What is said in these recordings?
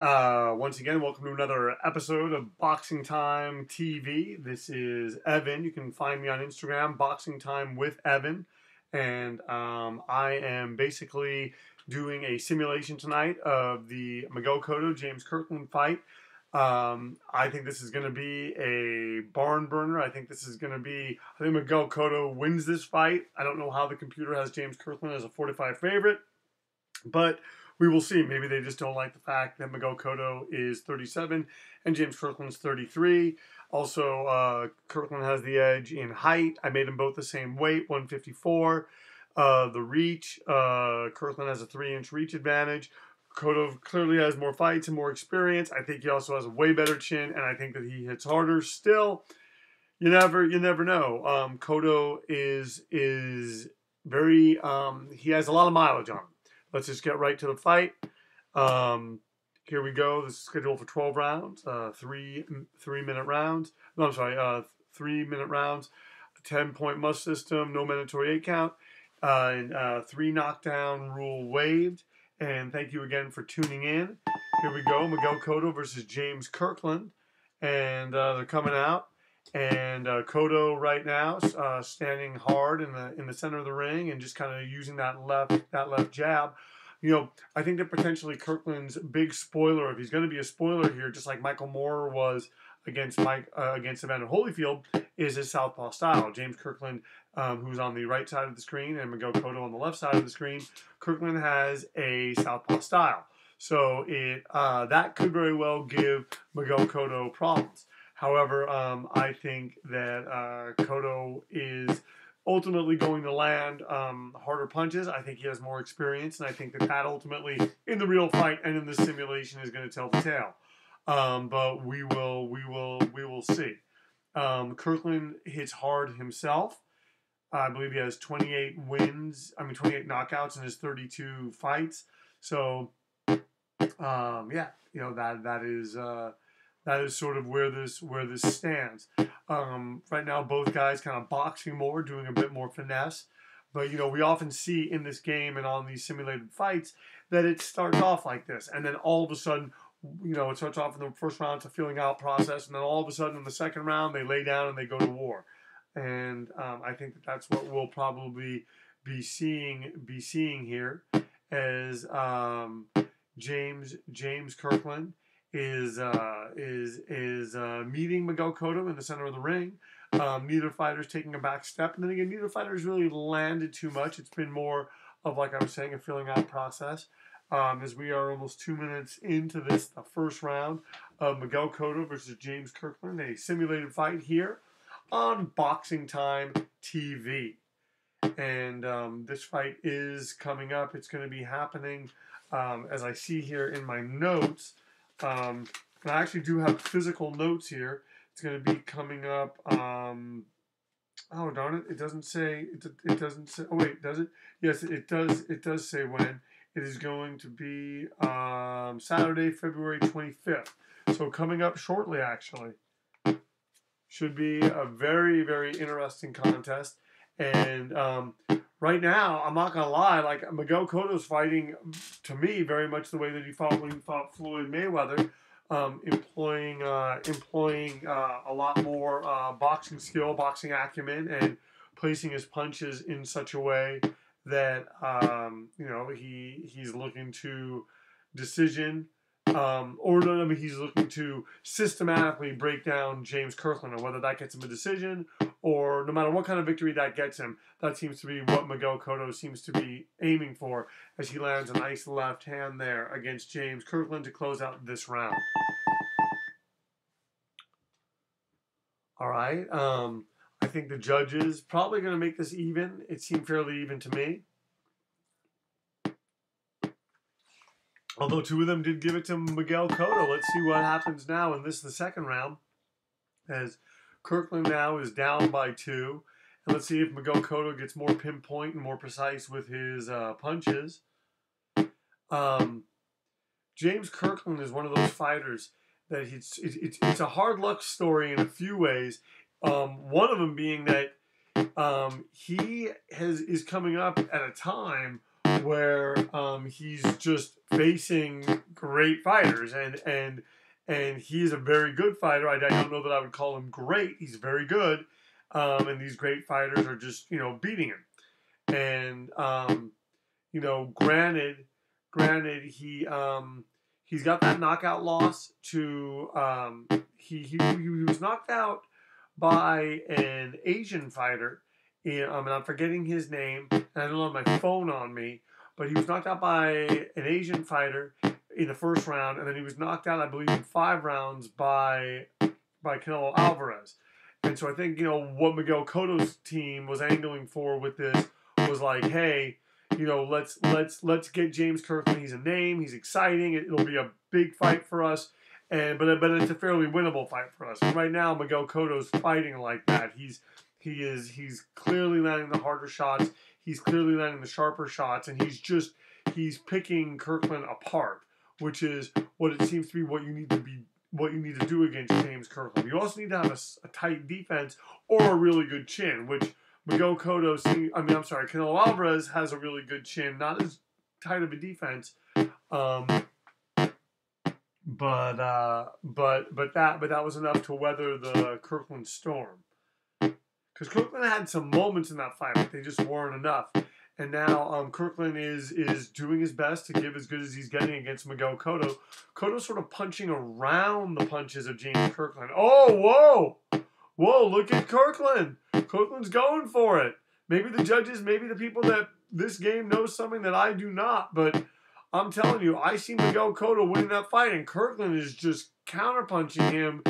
Once again, welcome to another episode of Boxing Time TV. This is Evan. You can find me on Instagram, Boxing Time with Evan. And I am basically doing a simulation tonight of the Miguel Cotto James Kirkland fight. I think this is going to be a barn burner. I think Miguel Cotto wins this fight. I don't know how the computer has James Kirkland as a 4-5 favorite, but we will see. Maybe they just don't like the fact that Miguel Cotto is 37 and James Kirkland's 33. Also, Kirkland has the edge in height. I made them both the same weight, 154. The reach, Kirkland has a 3-inch reach advantage. Cotto clearly has more fights and more experience. I think he also has a way better chin, and I think that he hits harder. Still, you never know. Cotto is very he has a lot of mileage on him. Let's just get right to the fight. Here we go. This is scheduled for 12 rounds, 3-minute rounds. No, I'm sorry, 3-minute rounds, 10-point must system, no mandatory 8 count, and 3 knockdown rule waived. And thank you again for tuning in. Here we go, Miguel Cotto versus James Kirkland, and they're coming out. And Cotto right now standing hard in the center of the ring and just kind of using that left jab. You know, I think that potentially Kirkland's big spoiler, if he's going to be a spoiler here, just like Michael Moorer was against Evander Holyfield, is his southpaw style. James Kirkland, who's on the right side of the screen, and Miguel Cotto on the left side of the screen. Kirkland has a southpaw style, so that could very well give Miguel Cotto problems. However, I think that Cotto is ultimately going to land harder punches. I think he has more experience, and I think that ultimately, in the real fight and in the simulation, is going to tell the tale. But we will see. Kirkland hits hard himself. I believe he has 28 knockouts in his 32 fights. So, yeah, you know that is sort of where this stands. Right now, both guys kind of boxing more, doing a bit more finesse. But, you know, we often see in this game and on these simulated fights that it starts off like this. And then all of a sudden, you know, it starts off in the first round, it's a feeling out process. And then all of a sudden in the second round, they lay down and they go to war. And I think that that's what we'll probably be seeing here, as James Kirkland is meeting Miguel Cotto in the center of the ring. Neither fighter's taking a back step, and then again, neither fighter's really landed too much. It's been more of, like I was saying, a filling out process. As we are almost 2 minutes into the first round of Miguel Cotto versus James Kirkland, a simulated fight here on Boxing Time TV. And this fight is coming up. It's going to be happening, as I see here in my notes. And I actually do have physical notes here. It's going to be coming up. Oh darn it! It doesn't say. It doesn't say. Oh wait, does it? Yes, it does. It does say when. It is going to be Saturday, February 25th. So coming up shortly, actually. Should be a very, very interesting contest. And right now, I'm not gonna lie, like Miguel Cotto's fighting, to me, very much the way that he fought when he fought Floyd Mayweather, employing a lot more boxing skill, boxing acumen, and placing his punches in such a way that you know, he's looking to decision. He's looking to systematically break down James Kirkland, and whether that gets him a decision or no matter what kind of victory that gets him, that seems to be what Miguel Cotto seems to be aiming for, as he lands a nice left hand there against James Kirkland to close out this round. All right. I think the judges probably going to make this even. It seemed fairly even to me. Although 2 of them did give it to Miguel Cotto. Let's see what happens now in the second round, as Kirkland now is down by 2. And let's see if Miguel Cotto gets more pinpoint and more precise with his punches. James Kirkland is one of those fighters that it's a hard luck story in a few ways. One of them being that he is coming up at a time where he's just facing great fighters, and he's a very good fighter. I don't know that I would call him great. He's very good, and these great fighters are just beating him. And granted, he's got that knockout loss to he was knocked out by an Asian fighter. And I'm forgetting his name, and I don't have my phone on me, but he was knocked out by an Asian fighter in the first round, and then he was knocked out, I believe, in 5 rounds by Canelo Alvarez. And so I think what Miguel Cotto's team was angling for with this was like, hey, let's get James Kirkland. He's a name. He's exciting. It'll be a big fight for us. But it's a fairly winnable fight for us. And right now, Miguel Cotto's fighting like that. He's clearly landing the harder shots. He's clearly landing the sharper shots, and he's picking Kirkland apart, which is what it seems to be what you need to do against James Kirkland. You also need to have a tight defense or a really good chin, which Canelo Alvarez has a really good chin, not as tight of a defense. But that was enough to weather the Kirkland storm. Because Kirkland had some moments in that fight, but they just weren't enough. And now Kirkland is doing his best to give as good as he's getting against Miguel Cotto. Cotto's sort of punching around the punches of James Kirkland. Oh, whoa, look at Kirkland. Kirkland's going for it. Maybe the judges, maybe the people that this game knows something that I do not, but I'm telling you, I see Miguel Cotto winning that fight, and Kirkland is just counterpunching him.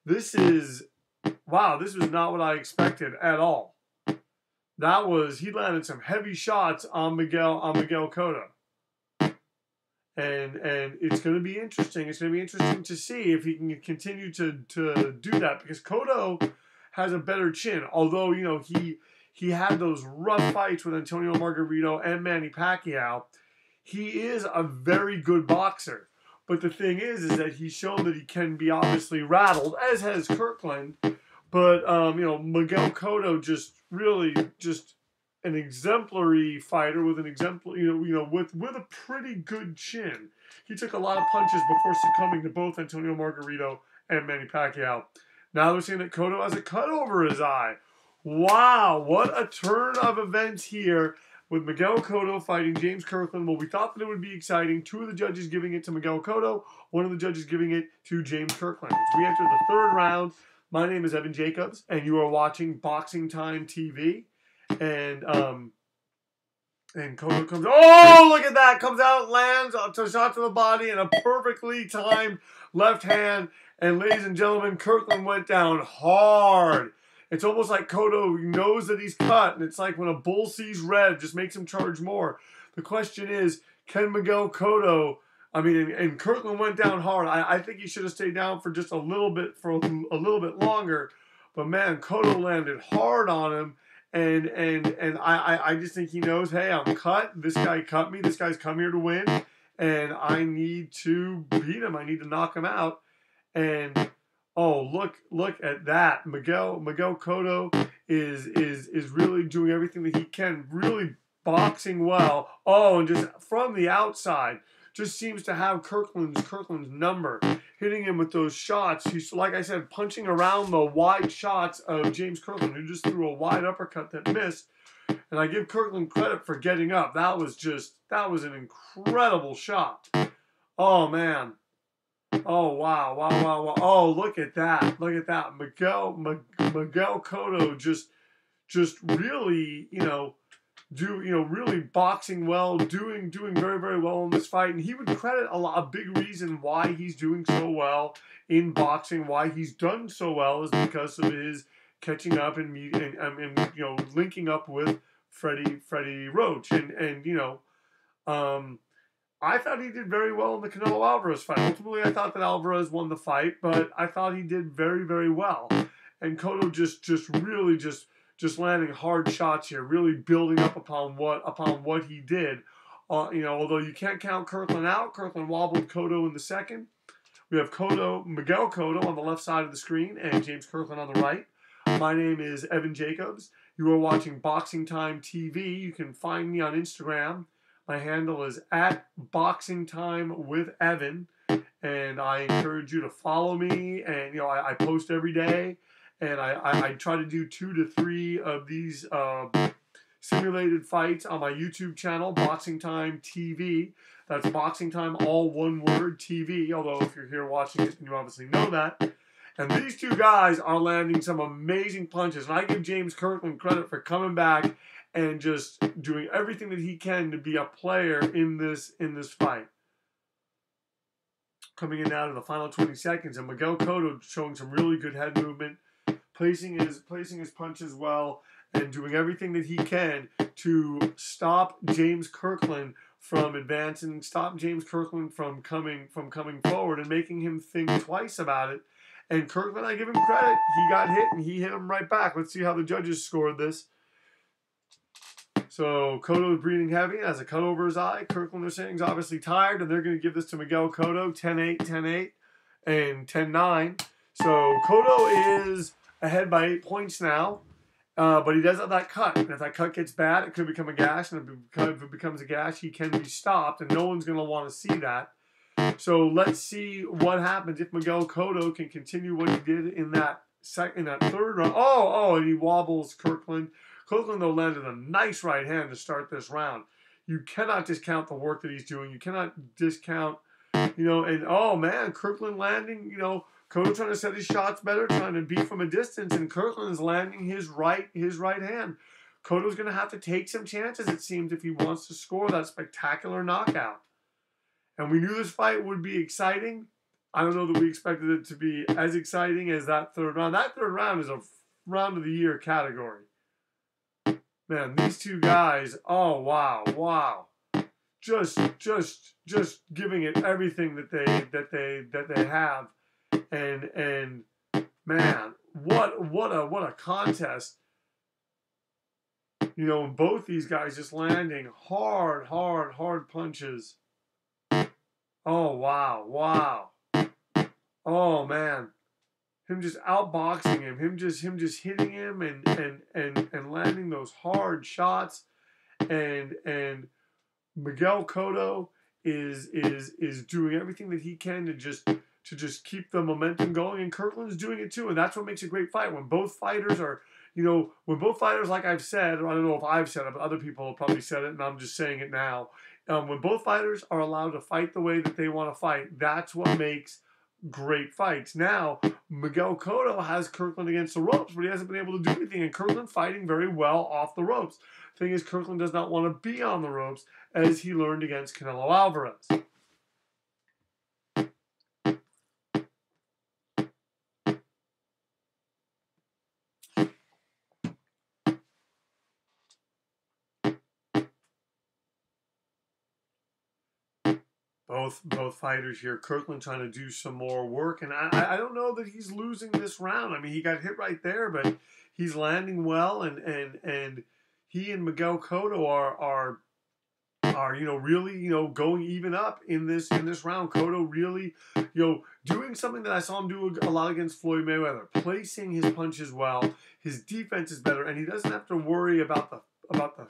This was not what I expected at all. He landed some heavy shots on Miguel Cotto. And it's going to be interesting. It's going to be interesting to see if he can continue to do that, because Cotto has a better chin. Although, he had those rough fights with Antonio Margarito and Manny Pacquiao. He is a very good boxer. But the thing is that he's shown that he can be obviously rattled, as has Kirkland. But, Miguel Cotto just an exemplary fighter with an with a pretty good chin. He took a lot of punches before succumbing to both Antonio Margarito and Manny Pacquiao. Now they're saying that Cotto has a cut over his eye. Wow, what a turn of events here with Miguel Cotto fighting James Kirkland. Well, we thought that it would be exciting. 2 of the judges giving it to Miguel Cotto, 1 of the judges giving it to James Kirkland. As we enter the 3rd round, my name is Evan Jacobs, and you are watching Boxing Time TV. And Cotto comes, oh, look at that, comes out, lands a shot to the body, and a perfectly timed left hand. And ladies and gentlemen, Kirkland went down hard. It's almost like Cotto knows that he's cut, and it's like when a bull sees red, it just makes him charge more. The question is, can Miguel Cotto, and Kirkland went down hard. I think he should have stayed down for just a little bit longer. But man, Cotto landed hard on him. And I just think he knows, hey, I'm cut. This guy cut me. This guy's come here to win. And I need to beat him. I need to knock him out. And oh, look at that. Miguel Cotto is really doing everything that he can, really boxing well. Oh, and just from the outside, just seems to have Kirkland's number, hitting him with those shots. He's, like I said, punching around the wide shots of James Kirkland, who just threw a wide uppercut that missed. And I give Kirkland credit for getting up. That was an incredible shot. Oh, man. Oh, wow. Oh, look at that. Miguel Cotto just really, really boxing well, doing very, very well in this fight. And he would credit a big reason why he's doing so well in boxing, why he's done so well, is because of his catching up and linking up with Freddie Roach. I thought he did very well in the Canelo Alvarez fight. Ultimately, I thought that Alvarez won the fight, but I thought he did very, very well. And Cotto just landing hard shots here, really building up upon what he did. Although you can't count Kirkland out. Kirkland wobbled Cotto in the second. We have Miguel Cotto on the left side of the screen, and James Kirkland on the right. My name is Evan Jacobs. You are watching Boxing Time TV. You can find me on Instagram. My handle is @BoxingTimeWithEvan, and I encourage you to follow me. And I post every day, and I try to do 2 to 3 of these simulated fights on my YouTube channel, Boxing Time TV. That's Boxing Time, all one word, TV. Although if you're here watching it, then you obviously know that. And these two guys are landing some amazing punches. And I give James Kirkland credit for coming back and just doing everything that he can to be a player in this fight. Coming in now to the final 20 seconds, and Miguel Cotto showing some really good head movement, placing his punches well, and doing everything that he can to stop James Kirkland from advancing, stop James Kirkland from coming forward and making him think twice about it. And Kirkland, I give him credit. He got hit, and he hit him right back. Let's see how the judges scored this. So Cotto is breathing heavy and has a cut over his eye. Kirkland, they're saying, is obviously tired, and they're going to give this to Miguel Cotto, 10-8, 10-8, and 10-9. So Cotto is ahead by 8 points now, but he does have that cut. And if that cut gets bad, it could become a gash, and if it becomes a gash, he can be stopped, and no one's going to want to see that. So let's see what happens if Miguel Cotto can continue what he did in that third round. And he wobbles Kirkland. Kirkland, though, landed a nice right hand to start this round. You cannot discount the work that he's doing. You cannot discount, and oh man, Kirkland landing, Cotto trying to set his shots better, trying to beat from a distance, and Kirkland is landing his right hand. Cotto's going to have to take some chances, it seems, if he wants to score that spectacular knockout. And we knew this fight would be exciting. I don't know that we expected it to be as exciting as that third round. That third round is a round of the year category. Man, these two guys, oh wow. Just giving it everything that they have. And man, what a contest. Both these guys just landing hard punches. Oh, wow. Oh, man. Him just outboxing him. Him just hitting him and landing those hard shots. And Miguel Cotto is doing everything that he can to just keep the momentum going. And Kirkland's doing it too. And that's what makes a great fight. When both fighters are, like I've said, or I don't know if I've said it, but other people have probably said it, and I'm just saying it now. When both fighters are allowed to fight the way that they want to fight, that's what makes great fights. Now, Miguel Cotto has Kirkland against the ropes, but he hasn't been able to do anything, and Kirkland fighting very well off the ropes. The thing is, Kirkland does not want to be on the ropes, as he learned against Canelo Alvarez. Both fighters here. Kirkland trying to do some more work, and I don't know that he's losing this round. I mean, he got hit right there, but he's landing well, and he and Miguel Cotto are really going even up in this round. Cotto really doing something that I saw him do a lot against Floyd Mayweather, placing his punches well. His defense is better, and he doesn't have to worry about the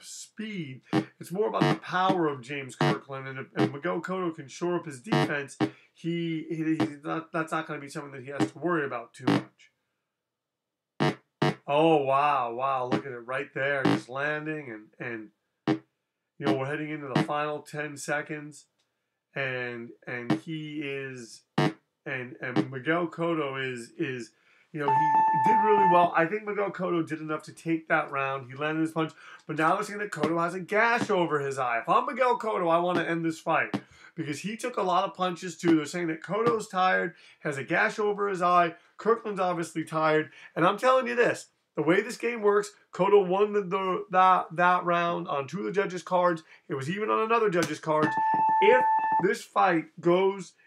speed. It's more about the power of James Kirkland, and if Miguel Cotto can shore up his defense, that's not going to be something that he has to worry about too much. Oh wow, look at it right there, just landing, and we're heading into the final 10 seconds, and he is, and Miguel Cotto is he did really well. I think Miguel Cotto did enough to take that round. He landed his punch, but now they're saying that Cotto has a gash over his eye. If I'm Miguel Cotto, I want to end this fight because he took a lot of punches too. They're saying that Cotto's tired, has a gash over his eye. Kirkland's obviously tired, and I'm telling you this. The way this game works, Cotto won that round on 2 of the judges' cards. It was even on another judge's cards. If this fight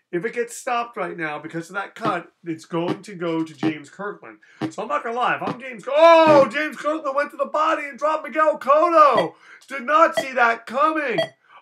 if it gets stopped right now because of that cut, it's going to go to James Kirkland. So I'm not going to lie. If I'm James Kirkland went to the body and dropped Miguel Cotto. Did not see that coming.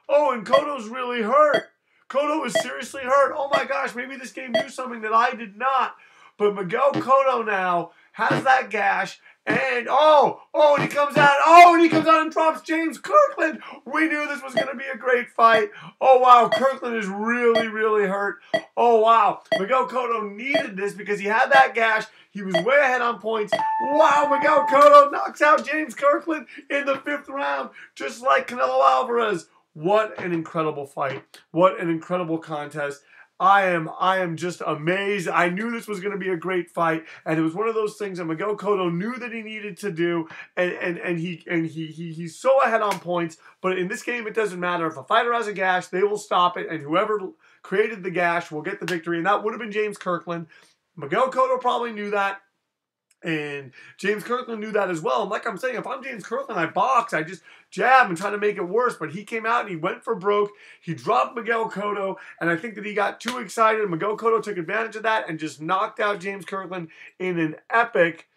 Oh, and Cotto's really hurt. Cotto is seriously hurt. Oh my gosh, maybe this game knew something that I did not. But Miguel Cotto now has that gash, and and he comes out, and drops James Kirkland. We knew this was going to be a great fight. Oh, wow, Kirkland is really, really hurt. Oh, wow, Miguel Cotto needed this because he had that gash. He was way ahead on points. Wow, Miguel Cotto knocks out James Kirkland in the 5th round, just like Canelo Alvarez. What an incredible fight. What an incredible contest. I am just amazed. I knew this was going to be a great fight, and it was one of those things that Miguel Cotto knew that he needed to do, and he's so ahead on points. But in this game, it doesn't matter. If a fighter has a gash, they will stop it, and whoever created the gash will get the victory, and that would have been James Kirkland. Miguel Cotto probably knew that. And James Kirkland knew that as well. And like I'm saying, if I'm James Kirkland, I box, I just jab and try to make it worse. But he came out and he went for broke. He dropped Miguel Cotto. And I think that he got too excited. Miguel Cotto took advantage of that and just knocked out James Kirkland in an epic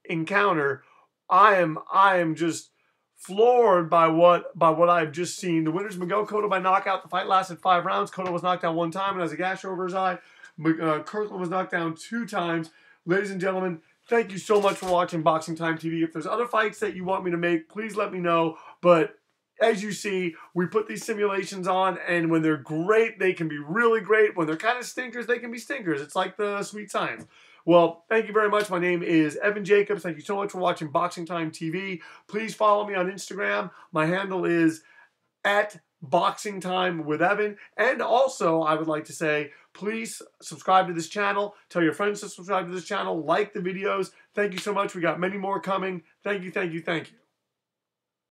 encounter. I am just floored by what I've just seen. The winner's Miguel Cotto by knockout. The fight lasted 5 rounds. Cotto was knocked down 1 time and has a gash over his eye. Kirkland was knocked down 2 times. Ladies and gentlemen, thank you so much for watching Boxing Time TV. If there's other fights that you want me to make, please let me know. But as you see, we put these simulations on, and when they're great, they can be really great. When they're kind of stinkers, they can be stinkers. It's like the sweet science. Well, thank you very much. My name is Evan Jacobs. Thank you so much for watching Boxing Time TV. Please follow me on Instagram. My handle is @BoxingTimeWithEvan. And also, I would like to say, please subscribe to this channel. Tell your friends to subscribe to this channel. Like the videos. Thank you so much. We got many more coming. Thank you, thank you, thank you.